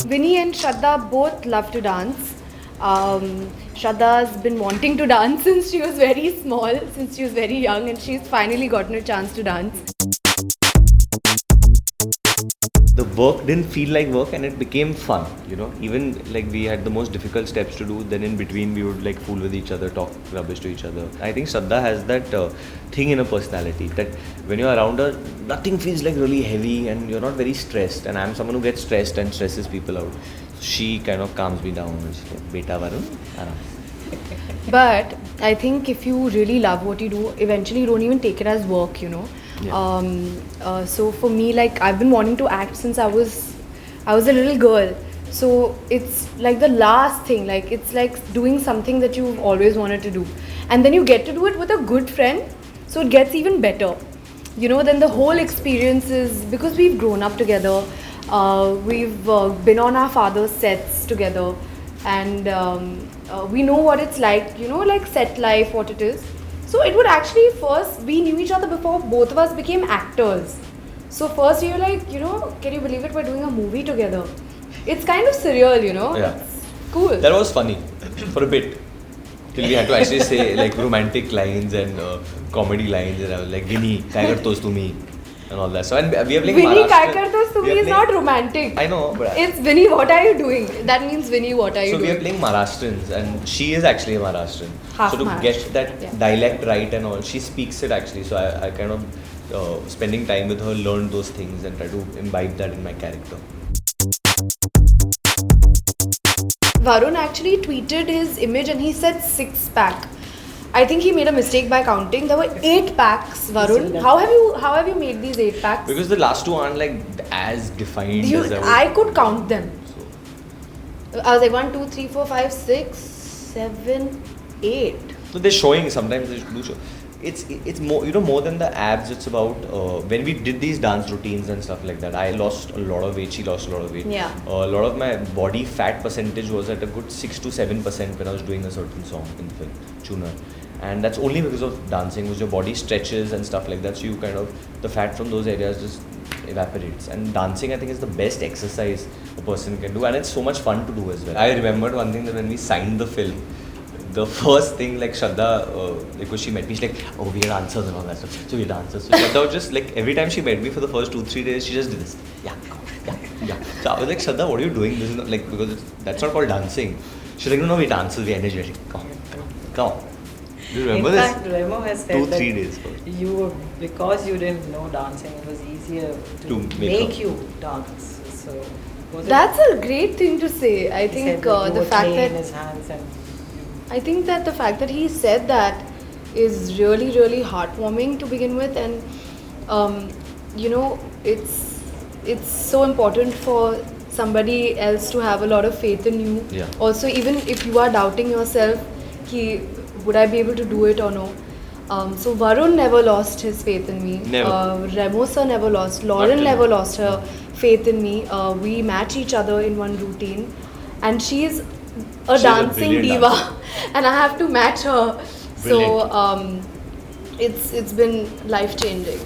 Vinny and Shraddha both love to dance. Shraddha's been wanting to dance since she was very small, since she was very young, and she's finally gotten a chance to dance. The work didn't feel like work and it became fun, you know. Even like we had the most difficult steps to do, then in between we would like fool with each other, talk rubbish to each other. I think Shraddha has that thing in her personality that when you're around her, nothing feels like really heavy and you're not very stressed. And I'm someone who gets stressed and stresses people out. She kind of calms me down and she's like, Beta Varun, aaram. But I think if you really love what you do, eventually you don't even take it as work, you know. Yeah. So for me, like I've been wanting to act since I was a little girl. So it's like the last thing, like it's like doing something that you've always wanted to do, and then you get to do it with a good friend, so it gets even better. You know, then the whole experience is because we've grown up together, we've been on our father's sets together, and we know what it's like, you know, like set life, what it is. So it would actually first, we knew each other before both of us became actors. So first you were like, you know, can you believe it, we're doing a movie together. It's kind of surreal, you know. Yeah. It's cool. That was funny for a bit. Till we had to actually say like romantic lines and comedy lines, and I was like, Vinny, kai kartos tumi, and all that. So and we are playing Vinny, kai Maharashtrian. kartos tumi is not romantic. I know, but It's Vinny, what are you doing? That means Vinny, what are you so doing? we are playing Maharashtrians, and she is actually a Maharashtrian. Half so to Maharashtrian, get that yeah. dialect right and all, she speaks it actually. So I kind of spending time with her, learned those things and try to imbibe that in my character. Varun actually tweeted his image and he said 6-pack. I think he made a mistake by counting. There were 8 packs, Varun. How have you made these 8 packs? Because the last two aren't like as defined as I could count them. I was like 1, 2, 3, 4, 5, 6, 7, 8. So they're showing, sometimes they do show. It's more, you know, more than the abs. It's about when we did these dance routines and stuff like that. I lost a lot of weight. She lost a lot of weight. Yeah. A lot of my body fat percentage was at a good 6 to 7% when I was doing a certain song in film, tuner. And that's only because of dancing, because your body stretches and stuff like that. So you kind of, the fat from those areas just evaporates. And dancing, I think, is the best exercise a person can do, and it's so much fun to do as well. I remembered one thing, that when we signed the film, the first thing, like Shraddha, because she met me, she's like, oh, we are dancers and all that stuff. So we're dancers. So Shraddha was just like, every time she met me for the first 2-3 days, she just did this. Yeah, come on, yeah. So I was like, Shraddha, what are you doing? This is not like, because that's not called dancing. She's like, no, we're dancers, we're energetic. Come on. Do you remember this? In fact, Remo has said 2-3 that days first. because you didn't know dancing, it was easier to make you dance. So That's a great thing to say. I think the fact that in his hands and I think that the fact that he said that is really, really heartwarming to begin with, and you know, it's so important for somebody else to have a lot of faith in you. Yeah. Also, even if you are doubting yourself, would I be able to do it or no? So Varun never lost his faith in me. Never. Remo sir never lost. Lauren never lost her faith in me. We match each other in one routine, and she's a She's dancing a diva, dancer. and I have to match her. Brilliant. So it's been life changing.